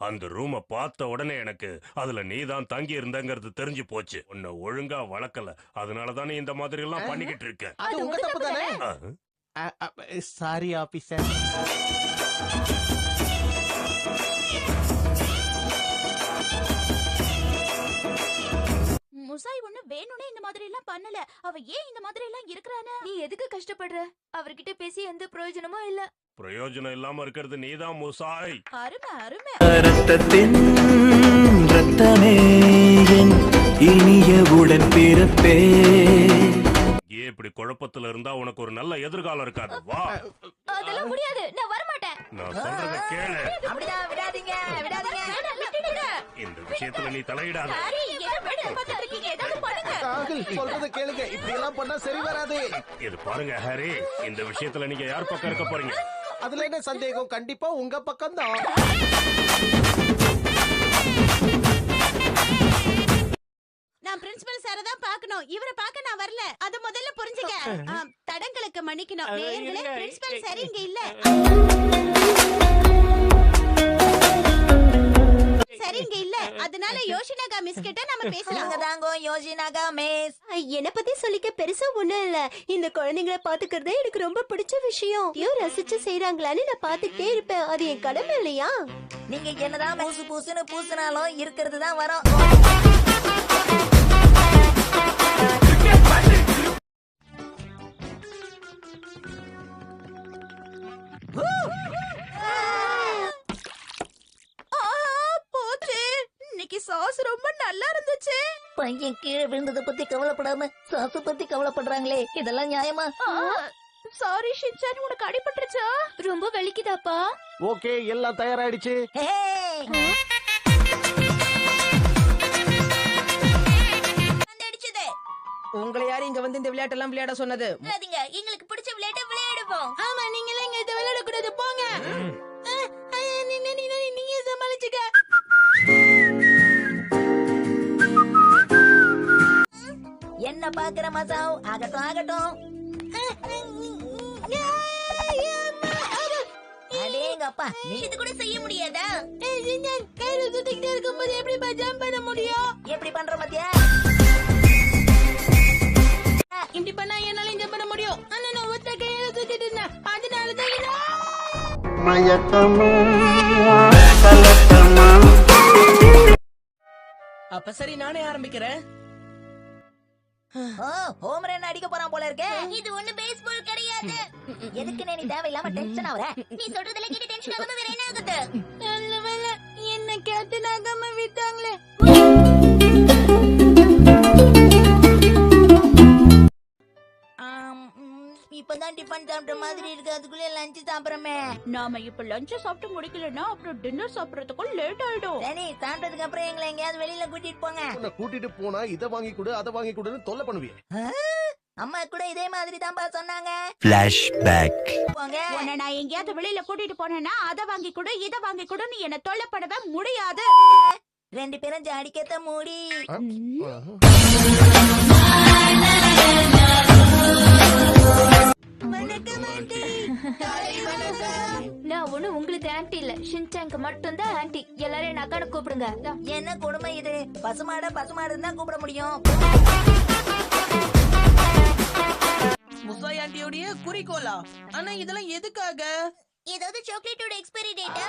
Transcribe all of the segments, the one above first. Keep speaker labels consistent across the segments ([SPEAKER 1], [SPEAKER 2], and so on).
[SPEAKER 1] அந்த ரூம பார்த்த உடனே எனக்கு அதுல நீதான் தங்கி இருந்தங்கிறது தெரிஞ்சு போச்சு. உன்னை ஒழுங்கா வளர்க்கல, அதனாலதானே இந்த மாதிரி எல்லாம் பண்ணிக்கிட்டு இருக்க.
[SPEAKER 2] அது உங்க தப்பு தானே.
[SPEAKER 3] Sorry officer.
[SPEAKER 4] முசாய் ஒண்ணு வேணும்னே இந்த மாதிரி எல்லாம் பண்ணல. அவ ஏன் இந்த மாதிரி எல்லாம் இருக்கறானே?
[SPEAKER 5] நீ எதுக்கு கஷ்டப்படுற? அவர்கிட்ட பேசி எந்த பிரயோஜனமும் இல்ல.
[SPEAKER 1] பிரயோஜனம் இல்லாம இருக்கிறது நீதான் முசாய்.
[SPEAKER 4] அருமை அருமை.
[SPEAKER 6] ரத்தத்தின் ரத்தமே என் இனிய உடன் பிறப்பே.
[SPEAKER 1] ஏன் இப்படி குழப்பத்துல இருந்தா உனக்கு ஒரு நல்ல எதிர்காலம் இருக்காது. வா.
[SPEAKER 5] அதெல்லாம் முடியாது, நான் வர மாட்டேன்.
[SPEAKER 1] நான் சொல்றத கேளு.
[SPEAKER 2] அப்படிதான் விடாதீங்க விடாதீங்க.
[SPEAKER 1] இந்த விஷயத்துல நீ தலையிடாத.
[SPEAKER 4] சாரி, என்ன வேடிக்கை பார்த்துட்டு இருக்கீங்க? ஏதாவது பண்ணுங்க.
[SPEAKER 3] ராகுல் சொல்றத கேளுங்க, இப்படி எல்லாம் பண்ணா சரி வராது.
[SPEAKER 1] இது பாருங்க ஹாரி, இந்த விஷயத்துல நீங்க யார் பக்கம் இருக்க போறீங்க?
[SPEAKER 3] அதுல என்ன சந்தேகம், கண்டிப்பா உங்க பக்கம் தான்.
[SPEAKER 4] நான் பிரின்சிபல் சார தான் பார்க்கணும். இவரை பார்க்க நான் வரல. அத முதல்ல புரிஞ்சுக்க. தடங்களுக்கு மன்னிக்கணும். நேயர்களே, பிரின்சிபல் சார் இங்க இல்ல. சரிங்க இல்ல, அதனால யோஷினாகா மிஸ் கிட்ட நாம பேசலாம்.
[SPEAKER 2] தாங்கோ யோஷினாகா மிஸ்.
[SPEAKER 5] என்ன பத்தி சொல்லிக்க பெருசா ஒண்ணும் இல்ல. இந்த குழந்தைங்களை பாத்துக்கிறதே எனக்கு ரொம்ப பிடிச்ச விஷயம். ரசிச்சு செய்யறாங்களான்னு நான் பாத்துக்கிட்டே இருப்பேன். அது என் கடமை இல்லையா?
[SPEAKER 2] நீங்க என்னதான் பூசு பூசுன்னு பூசினாலும் இருக்கிறது தான் வரும்.
[SPEAKER 4] சாஸ் ரொம்ப நல்லா இருந்துச்சு.
[SPEAKER 2] பையன் கீழே விழுந்ததை பத்தி கவலைப்படாம சாசு பத்தி கவலைப்படுறாங்களே, இதெல்லாம் நியாயமா?
[SPEAKER 4] சாரி ஷின்சான், உனக்கு அடிபட்டுருச்சா?
[SPEAKER 5] ரொம்ப வலிக்குதாப்பா?
[SPEAKER 3] ஓகே, எல்லாம் தயாராயிடுச்சு.
[SPEAKER 2] உங்களை யாரு இங்க வந்து இந்த விளையாட்டெல்லாம் விளையாட சொன்னது?
[SPEAKER 4] எங்களுக்கு பிடிச்ச விளையாட்ட விளையாடுவோம்.
[SPEAKER 2] ஆமா, நீங்க எல்லாம் இங்க இதை விளையாட கூடாது, போங்க. நீங்க சமாளிச்சுக்க. என்ன பாக்குற மசாவ்? ஆகட்டும் ஆகட்டும். அடேங்கப்பா,
[SPEAKER 4] இது கூட செய்ய முடியாதா?
[SPEAKER 2] கையில சுத்திக்கிட்டே இருக்கும்போது எப்படி ஜம்ப் பண்ண முடியும்? எப்படி பண்ற மத்தியா? இப்படி பண்ணா என்னால ஜம்ப் பண்ண முடியும். ஆனா நான் ஒத்த கையில சுத்திட்டு இருந்தேன், அதனாலதான் அப்ப சரி, நானே ஆரம்பிக்கிறேன். ஹோம் ரன் அடிக்க போறான் போல இருக்கே.
[SPEAKER 4] இது ஒண்ணு பேஸ்பால் கிடையாது.
[SPEAKER 2] எதுக்கு நீ தேவையில்லாம டென்ஷன் ஆவற?
[SPEAKER 4] நீ சொல்றதுல கேட்டு டென்ஷன் ஆகாம வேற என்ன ஆகுது?
[SPEAKER 2] நல்லவேளை என்ன கேப்டன் ஆகாம விட்டாங்களே. இப்பதான் டிஃபன் சாப்பிட்ட மாதிரி இருக்கு, அதுக்குள்ள லஞ்ச் சாப்பிடுறமே.
[SPEAKER 4] நாம இப்ப லஞ்ச் சாப்பிட்டு முடிக்கலன்னா அப்புறம் டின்னர் சாப்பிடறதுக்கு லேட் ஆயிடும்.
[SPEAKER 2] சரி, சாப்பிட்டதுக்கு அப்புறம் எங்களை எங்கயாவது வெளியில கூட்டிட்டு போங்க.
[SPEAKER 3] உன்னை கூட்டிட்டு போனா இதை வாங்கி கொடு, அதை வாங்கி கொடுன்னு தொல்லை பண்ணுவீங்க.
[SPEAKER 2] அம்மா கூட இதே மாதிரி தான்ப்பா சொன்னாங்க.
[SPEAKER 6] ஃபிளாஷ்பேக்.
[SPEAKER 2] போங்க.
[SPEAKER 4] உன்னை நான் எங்கேயாவது வெளியில கூட்டிட்டு போனேன்னா அதை வாங்கி கொடு, இதை வாங்கி கொடுன்னு என்ன தொல்லை பண்ணவே முடியாது.
[SPEAKER 2] ரெண்டு பேரும் ஜாடிக்கத்த மூடி.
[SPEAKER 5] நான் ஒண்ணு உங்களுக்கு ஆன்டி இல்ல, ஷின்சாங்க்கு மட்டும் தான் ஆன்டி. எல்லாரும் என்ன அக்கான கூப்பிடுங்க.
[SPEAKER 2] என்ன கொடுமை இது? பசுமாட பசுமாடுன்னு தான் கூப்பிட முடியும்.
[SPEAKER 7] முசாய் ஆண்டியோடைய குறிக்கோளா? ஆனா இதெல்லாம் எதுக்காக?
[SPEAKER 4] ஏதாவது சாக்லேட்டோட எக்ஸ்பைரி டேட்டா?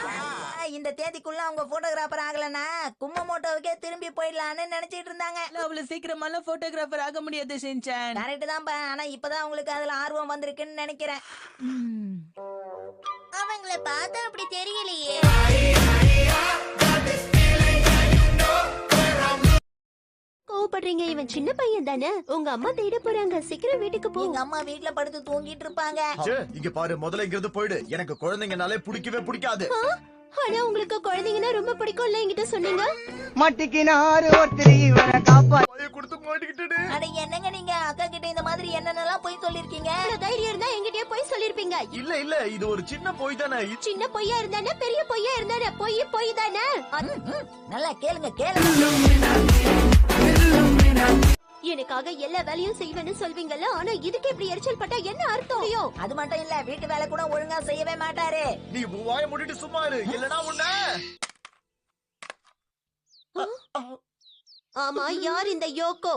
[SPEAKER 2] இந்த தேதிக்குள்ள அவங்க போட்டோகிராஃபர் ஆகலன்னா கும்மமோட்டோவுக்கே திரும்பி போயிடலான்னு நினைச்சிட்டு இருந்தாங்க.
[SPEAKER 7] அவ்வளவு சீக்கிரமால போட்டோகிராஃபர் ஆக முடியாது ஷின்சான்.
[SPEAKER 2] கரெக்ட் தான்ப்பா, ஆனா இப்பதான் அவங்களுக்கு அதுல ஆர்வம் வந்திருக்குன்னு நினைக்கிறேன்.
[SPEAKER 4] அவங்கள பார்த்தா அப்படி தெரியலையே.
[SPEAKER 5] கோவப்படுறீங்க? இவன் சின்ன பையன் தானே. உங்க அம்மா தேட போறாங்க, சீக்கிரம் வீட்டுக்கு போ.
[SPEAKER 2] எங்க அம்மா வீட்டுல படுத்து தூங்கிட்டு இருப்பாங்க.
[SPEAKER 8] இங்க பாரு, முதல்ல இங்க இருந்து போயிடு. எனக்கு குழந்தைங்கனாலே பிடிக்கவே பிடிக்காது.
[SPEAKER 5] ஆனா உங்களுக்கு குழந்தைங்கன்னா ரொம்ப பிடிக்கும்ல, என்கிட்ட சொன்னீங்க.
[SPEAKER 9] மாட்டிக்கினாரு ஒருத்தர், இவரை காப்பாத்து.
[SPEAKER 8] கொடுத்து மாட்டிக்கிட்டு.
[SPEAKER 2] அட என்னங்க நீங்க அக்கா கிட்ட இந்த மாதிரி என்னென்னலாம் போய் சொல்லிருக்கீங்க?
[SPEAKER 5] தைரியம் இருந்தா என்கிட்டயே போய் சொல்லிருப்பீங்க.
[SPEAKER 8] இல்ல இல்ல, இது ஒரு சின்ன பொய் தானே.
[SPEAKER 5] சின்ன பொய்யா இருந்தானே பெரிய பொய்யா இருந்தானே, பொய் தானே.
[SPEAKER 2] நல்லா கேளுங்க கேளுங்க.
[SPEAKER 5] எனக்காக எல்லா வேலையும் செய்வேன்னு சொல்வீங்கல்ல, ஆனா இதுக்கு இப்படி எரிச்சல் பட்டா என்ன அர்த்தம்?
[SPEAKER 2] அது மட்டும் இல்ல, வீட்டு வேலை கூட ஒழுங்கா செய்யவே மாட்டாரு.
[SPEAKER 8] நீ வாய மூடிட்டு சும்மா இரு, இல்லனா உன்ன.
[SPEAKER 5] ஆமா, யார் இந்த யோகோ?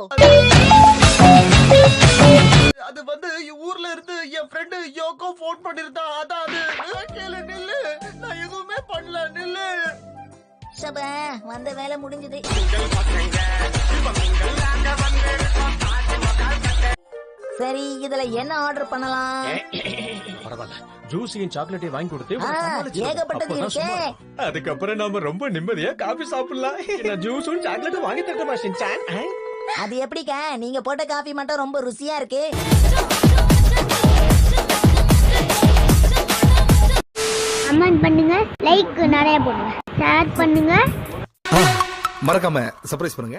[SPEAKER 3] அது வந்து ஊர்ல இருந்து என் ஃப்ரெண்டு யோகோ போன் பண்ணிருந்தா. அதான் அது. கேளு, நில்லு. நான் எதுவுமே பண்ணல, நில்லு.
[SPEAKER 2] சப வந்த வேலை முடிஞ்சது. சரி, இதுல என்ன ஆர்டர் பண்ணலாம்?
[SPEAKER 3] பரவாயில்ல, ஜூஸையும் சாக்லேட்டையும் வாங்கி கொடுத்து
[SPEAKER 2] ஏகப்பட்டது இருக்கே.
[SPEAKER 3] அதுக்கப்புறம் நாம ரொம்ப நிம்மதியா காபி சாப்பிடலாம். ஜூஸும் சாக்லேட்டும் வாங்கி தரட்டுமா ஷின்சான்?
[SPEAKER 2] அது எப்படிக்க? நீங்க போட்ட காஃபி மட்டும் ரொம்ப ருசியா இருக்கு.
[SPEAKER 10] கமெண்ட் பண்ணுங்க, லைக் நிறைய போடுங்க, ஷேர் பண்ணுங்க,
[SPEAKER 8] மறக்காம சர்ப்ரைஸ் பண்ணுங்க.